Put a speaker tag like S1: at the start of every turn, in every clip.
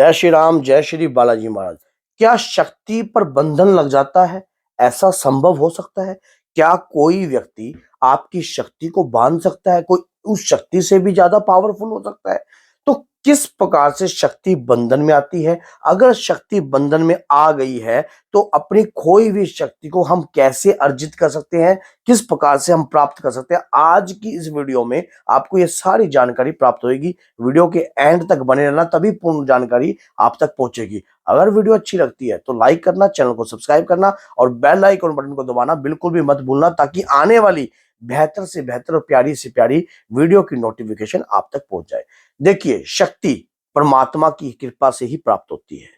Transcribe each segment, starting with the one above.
S1: जय श्री राम, जय श्री बालाजी महाराज। क्या शक्ति पर बंधन लग जाता है? ऐसा संभव हो सकता है? क्या कोई व्यक्ति आपकी शक्ति को बांध सकता है? कोई उस शक्ति से भी ज्यादा पावरफुल हो सकता है? तो किस प्रकार से शक्ति बंधन में आती है? अगर शक्ति बंधन में आ गई है तो अपनी खोई हुई शक्ति को हम कैसे अर्जित कर सकते हैं? किस प्रकार से हम प्राप्त कर सकते हैं? आज की इस वीडियो में आपको ये सारी जानकारी प्राप्त होगी। वीडियो के एंड तक बने रहना, तभी पूर्ण जानकारी आप तक पहुंचेगी। अगर वीडियो अच्छी लगती है तो लाइक करना, चैनल को सब्सक्राइब करना और बेल आइकन बटन को दबाना बिल्कुल भी मत भूलना, ताकि आने वाली बेहतर से बेहतर और प्यारी से प्यारी वीडियो की नोटिफिकेशन आप तक पहुंच जाए। देखिए, शक्ति परमात्मा की कृपा से ही प्राप्त होती है।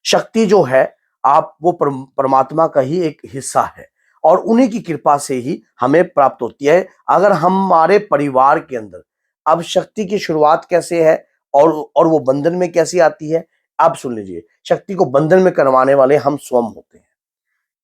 S1: शक्ति जो है आप वो परमात्मा का ही एक हिस्सा है और उन्हीं की कृपा से ही हमें प्राप्त होती है। अगर हमारे परिवार के अंदर अब शक्ति की शुरुआत कैसे है और वो बंधन में कैसी आती है, आप सुन लीजिए। शक्ति को बंधन में करवाने वाले हम स्वयं होते हैं।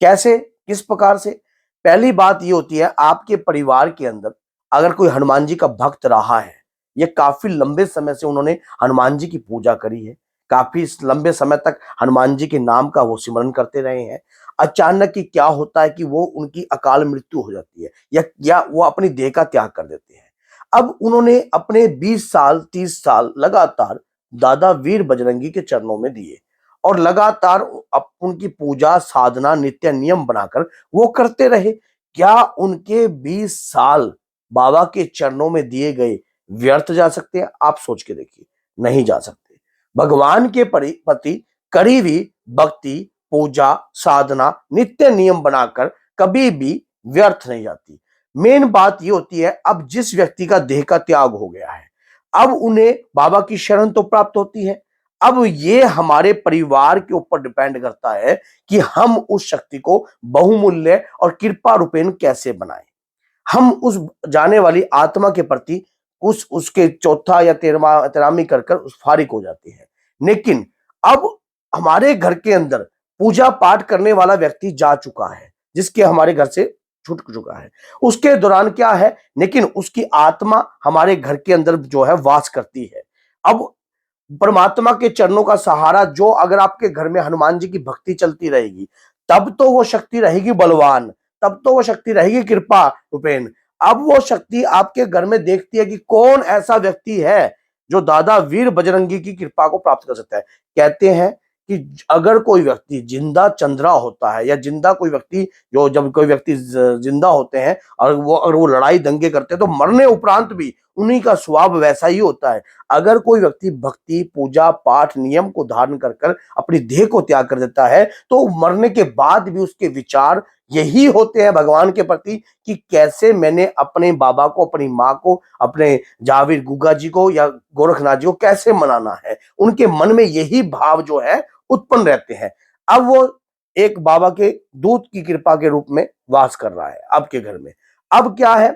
S1: कैसे, किस प्रकार से? पहली बात ये होती है, आपके परिवार के अंदर अगर कोई हनुमान जी का भक्त रहा है, ये काफी लंबे समय से उन्होंने हनुमान जी की पूजा करी है, काफी लंबे समय तक हनुमान जी के नाम का वो सिमरन करते रहे हैं। अचानक ही क्या होता है कि वो उनकी अकाल मृत्यु हो जाती है या वो अपनी देह का त्याग कर देते हैं। अब उन्होंने अपने 20 साल 30 साल लगातार दादा वीर बजरंगी के चरणों में दिए और लगातार उनकी पूजा साधना नित्य नियम बनाकर वो करते रहे। क्या उनके 20 साल बाबा के चरणों में दिए गए व्यर्थ जा सकते हैं? आप सोच के देखिए, नहीं जा सकते। भगवान के प्रति करी हुई भक्ति, पूजा, साधना, नित्य नियम बनाकर कभी भी व्यर्थ नहीं जाती। मेन बात ये होती है, अब जिस व्यक्ति का देह का त्याग हो गया है, अब उन्हें बाबा की शरण तो प्राप्त होती है। अब ये हमारे परिवार के ऊपर डिपेंड करता है कि हम उस शक्ति को बहुमूल्य और कृपा रूपेण कैसे बनाएं। हम उस जाने वाली आत्मा के प्रति उसके चौथा या तेरहवीं कर उस फारिग हो जाते हैं। लेकिन अब हमारे घर के अंदर पूजा पाठ करने वाला व्यक्ति जा चुका है, जिसके हमारे घर से छूट चुका है। उसके दौरान क्या है, लेकिन उसकी आत्मा हमारे घर के अंदर जो है वास करती है। अब परमात्मा के चरणों का सहारा, जो अगर आपके घर में हनुमान जी की भक्ति चलती रहेगी, तब तो वो शक्ति रहेगी बलवान, तब तो वो शक्ति रहेगी कृपा रूपेण। अब वो शक्ति आपके घर में देखती है कि कौन ऐसा व्यक्ति है जो दादा वीर बजरंगी की कृपा को प्राप्त कर सकता है। कहते हैं कि अगर कोई व्यक्ति जिंदा चंद्रा होता है, या जिंदा कोई व्यक्ति, जो जब कोई व्यक्ति जिंदा होते हैं और अगर वो लड़ाई दंगे करते हैं, तो मरने उपरांत भी उन्हीं का स्वभाव वैसा ही होता है। अगर कोई व्यक्ति भक्ति, पूजा पाठ, नियम को धारण कर कर अपनी देह को त्याग कर देता है, तो मरने के बाद भी उसके विचार यही होते हैं भगवान के प्रति कि कैसे मैंने अपने बाबा को, अपनी माँ को, अपने जावेद गुगा जी को या गोरखनाथ जी को कैसे मनाना है। उनके मन में यही भाव जो है उत्पन्न रहते हैं। अब वो एक बाबा के दूत की कृपा के रूप में वास कर रहा है आपके घर में। अब क्या है,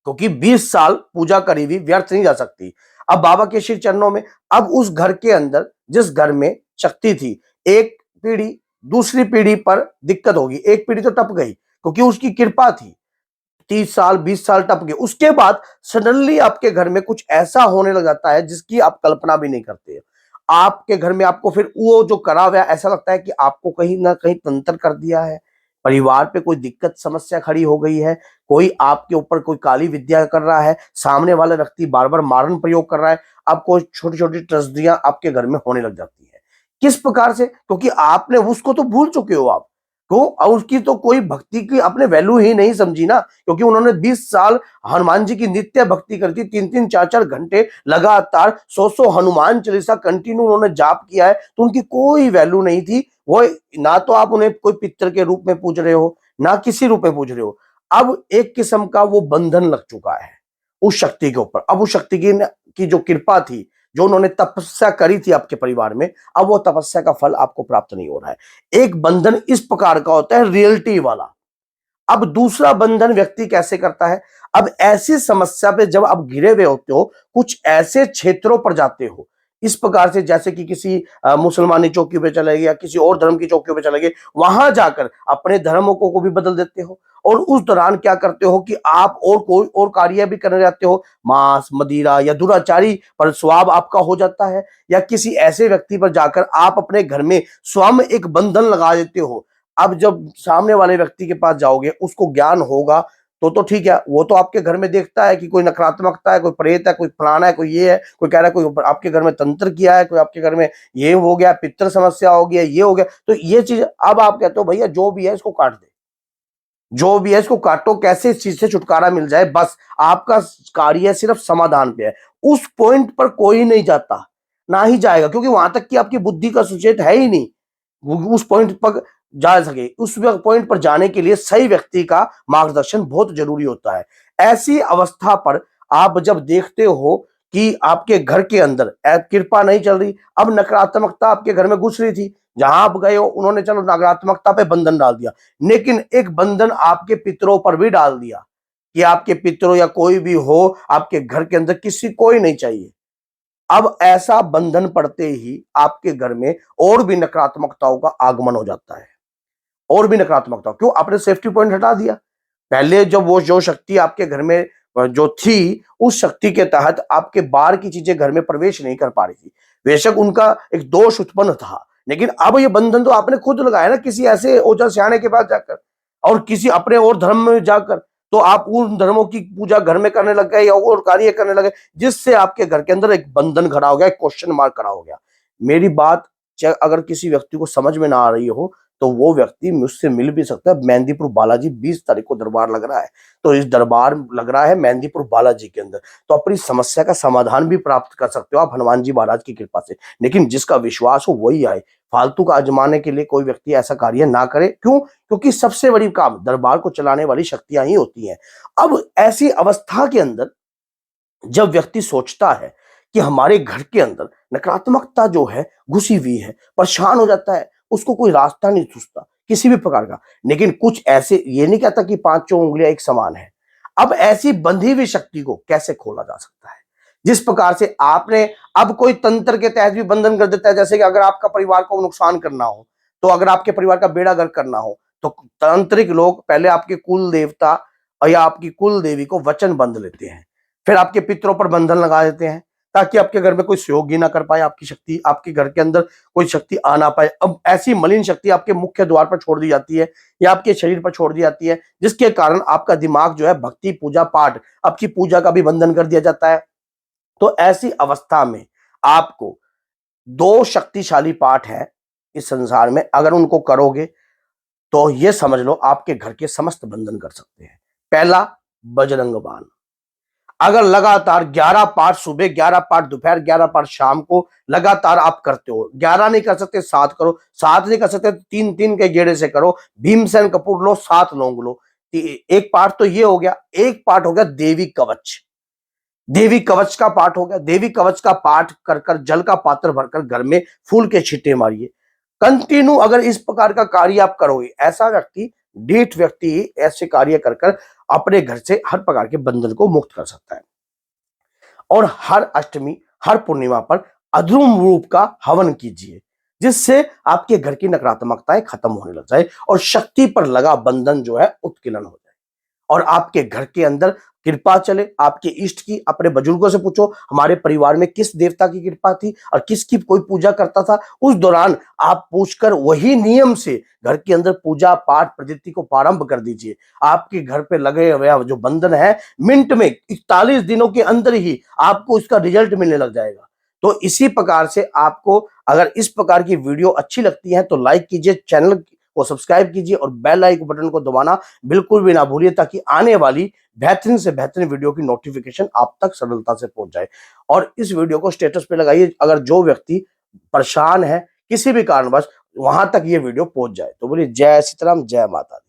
S1: क्योंकि 20 साल पूजा करी हुई व्यर्थ नहीं जा सकती। अब बाबा के श्री चरणों में, अब उस घर के अंदर, जिस घर में शक्ति थी, एक पीढ़ी दूसरी पीढ़ी पर दिक्कत होगी। एक पीढ़ी तो टप गई क्योंकि उसकी कृपा थी, 30 साल 20 साल टप गए। उसके बाद सडनली आपके घर में कुछ ऐसा होने लग जाता है जिसकी आप कल्पना भी नहीं करते। आपके घर में आपको फिर वो जो करा हुआ है, ऐसा लगता है कि आपको कहीं ना कहीं तंत्र कर दिया है। परिवार पे कोई दिक्कत समस्या खड़ी हो गई है, कोई आपके ऊपर कोई काली विद्या कर रहा है, सामने वाला व्यक्ति बार बार मारण प्रयोग कर रहा है, आपको छोटी छोटी त्रस्तियां आपके घर में होने लग जाती है। किस प्रकार से? क्योंकि आपने उसको तो भूल चुके हो आप। क्यों? और उसकी तो कोई भक्ति की आपने वैल्यू ही नहीं समझी ना, क्योंकि उन्होंने 20 साल हनुमान जी की नित्य भक्ति करती, 3-3 4-4 घंटे लगातार 100-100 हनुमान चालीसा कंटिन्यू उन्होंने जाप किया है, तो उनकी कोई वैल्यू नहीं थी। वो ना तो आप उन्हें कोई पितर के रूप में पूज रहे हो, ना किसी रूप में पूज रहे हो। अब एक किस्म का वो बंधन लग चुका है उस शक्ति के ऊपर। अब उस शक्ति की जो कृपा थी, जो उन्होंने तपस्या करी थी आपके परिवार में, अब वो तपस्या का फल आपको प्राप्त नहीं हो रहा है। एक बंधन इस प्रकार का होता है, रियलिटी वाला। अब दूसरा बंधन व्यक्ति कैसे करता है? अब ऐसी समस्या पे जब आप घिरे हुए होते हो, कुछ ऐसे क्षेत्रों पर जाते हो, इस प्रकार से जैसे कि किसी मुसलमानी चौकी पे चले गए या किसी और धर्म की चौकी पे चले गए, वहां जाकर अपने धर्मों को भी बदल देते हो और उस दौरान क्या करते हो कि आप और कोई और कार्य भी करने जाते हो, मांस मदिरा या दुराचारी पर स्वभाव आपका हो जाता है, या किसी ऐसे व्यक्ति पर जाकर आप अपने घर में स्वयं एक बंधन लगा देते हो। अब जब सामने वाले व्यक्ति के पास जाओगे, उसको ज्ञान होगा तो ठीक है, वो तो आपके घर में देखता है कि कोई नकारात्मकता है, कोई प्रेत है, कोई फलाना है, कोई ये है, कोई कह रहा है कोई आपके घर में तंत्र किया है, कोई आपके घर में ये हो गया, पितृ समस्या हो गया, ये हो गया, तो ये चीज अब आप कहते हो भैया जो भी है इसको काट दे, जो भी है इसको काटो, कैसे इस चीज से छुटकारा मिल जाए, बस आपका कार्य सिर्फ समाधान पे है। उस पॉइंट पर कोई नहीं जाता, ना ही जाएगा, क्योंकि वहां तक की आपकी बुद्धि का सुचेत है ही नहीं उस पॉइंट पर जा सके। उस पॉइंट पर जाने के लिए सही व्यक्ति का मार्गदर्शन बहुत जरूरी होता है। ऐसी अवस्था पर आप जब देखते हो कि आपके घर के अंदर कृपा नहीं चल रही, अब नकारात्मकता आपके घर में घुस रही थी, जहां आप गए हो उन्होंने चलो नकारात्मकता पे बंधन डाल दिया, लेकिन एक बंधन आपके पितरों पर भी डाल दिया कि आपके पितरों या कोई भी हो आपके घर के अंदर किसी कोई नहीं चाहिए। अब ऐसा बंधन पड़ते ही आपके घर में और भी नकारात्मकताओं का आगमन हो जाता है, और भी नकारात्मकता, क्यों? आपने सेफ्टी पॉइंट हटा दिया। पहले जब वो जो शक्ति आपके घर में जो थी, उस शक्ति के तहत आपके बाहर की चीजें घर में प्रवेश नहीं कर पा रही थी, बेशक उनका एक दोष उत्पन्न था, लेकिन अब ये बंधन तो आपने खुद लगाया ना, किसी ऐसे ओझा सियाने के पास जाकर और किसी अपने और धर्म में जाकर, तो आप उन धर्मों की पूजा घर में करने लग गए या और कार्य करने लगे, जिससे आपके घर के अंदर एक बंधन खड़ा हो गया, एक क्वेश्चन मार्क खड़ा हो गया। मेरी बात अगर किसी व्यक्ति को समझ में ना आ रही हो तो वो व्यक्ति मुझसे मिल भी सकता है। मेहंदीपुर बालाजी 20 तारीख को दरबार लग रहा है, तो इस दरबार लग रहा है मेहंदीपुर बालाजी के अंदर, तो अपनी समस्या का समाधान भी प्राप्त कर सकते हो आप हनुमान जी महाराज की कृपा से। लेकिन जिसका विश्वास हो वही आए, फालतू का आजमाने के लिए कोई व्यक्ति ऐसा कार्य ना करे। क्यों? क्योंकि सबसे बड़ी काम दरबार को चलाने वाली शक्तियां ही होती हैं। अब ऐसी अवस्था के अंदर जब व्यक्ति सोचता है कि हमारे घर के अंदर नकारात्मकता जो है घुसी हुई है, परेशान हो जाता है, उसको कोई रास्ता नहीं सूझता किसी भी प्रकार का। लेकिन कुछ ऐसे, ये नहीं कहता कि पांचों उंगलियां एक समान है। अब ऐसी बंधी हुई शक्ति को कैसे खोला जा सकता है? जिस प्रकार से आपने अब कोई तंत्र के तहत भी बंधन कर देता है, जैसे कि अगर आपका परिवार को नुकसान करना हो, तो अगर आपके परिवार का बेड़ा गर्क करना हो, तो तांत्रिक लोग पहले आपके कुल देवता या आपकी कुल देवी को वचन बंध लेते हैं, फिर आपके पितरों पर बंधन लगा देते हैं, ताकि आपके घर में कोई सहयोग ही ना कर पाए, आपकी शक्ति, आपके घर के अंदर कोई शक्ति आ ना पाए। अब ऐसी मलिन शक्ति आपके मुख्य द्वार पर छोड़ दी जाती है या आपके शरीर पर छोड़ दी जाती है, जिसके कारण आपका दिमाग जो है भक्ति पूजा पाठ, आपकी पूजा का भी बंधन कर दिया जाता है। तो ऐसी अवस्था में आपको दो शक्तिशाली पाठ है इस संसार में, अगर उनको करोगे तो ये समझ लो आपके घर के समस्त बंधन कर सकते हैं। पहला, बजरंग बाण। अगर लगातार 11 पाठ सुबह, 11 पाठ दोपहर, 11 पाठ शाम को लगातार आप करते हो, 11 नहीं कर सकते 7 करो, 7 नहीं कर सकते 3-3 के गेड़े से करो, भीमसेन कपूर लो, 7 लौंग लो। एक पाठ तो ये हो गया। एक पाठ हो गया देवी कवच। देवी कवच का पाठ हो गया। देवी कवच का पाठ कर कर जल का पात्र भरकर घर में फूल के छींटे मारिए। कंटिन्यू अगर इस प्रकार का कार्य आप करोगे, ऐसा व्यक्ति, ढीठ व्यक्ति ऐसे कार्य कर कर अपने घर से हर प्रकार के बंधन को मुक्त कर सकता है। और हर अष्टमी, हर पूर्णिमा पर अधूम रूप का हवन कीजिए, जिससे आपके घर की नकारात्मकताएं खत्म होने लग जाए और शक्ति पर लगा बंधन जो है उत्कीर्ण हो जाए और आपके घर के अंदर कृपा चले। आपके इष्ट की, अपने बुजुर्गों से पूछो हमारे परिवार में किस देवता की कृपा थी और किसकी कोई पूजा करता था, उस दौरान आप पूछकर वही नियम से घर के अंदर पूजा पाठ पद्धति को प्रारंभ कर दीजिए। आपके घर पे लगे हुए जो बंधन है, मिनट में 41 दिनों के अंदर ही आपको इसका रिजल्ट मिलने लग जाएगा। तो इसी प्रकार से आपको अगर इस प्रकार की वीडियो अच्छी लगती है तो लाइक कीजिए, चैनल को सब्सक्राइब कीजिए और बेल आइकन बटन को दबाना बिल्कुल भी ना भूलिए, ताकि आने वाली बेहतरीन से बेहतरीन वीडियो की नोटिफिकेशन आप तक सरलता से पहुंच जाए। और इस वीडियो को स्टेटस पे लगाइए, अगर जो व्यक्ति परेशान है किसी भी कारणवश, वहां तक ये वीडियो पहुंच जाए। तो बोलिए जय सीताराम, जय माता दी।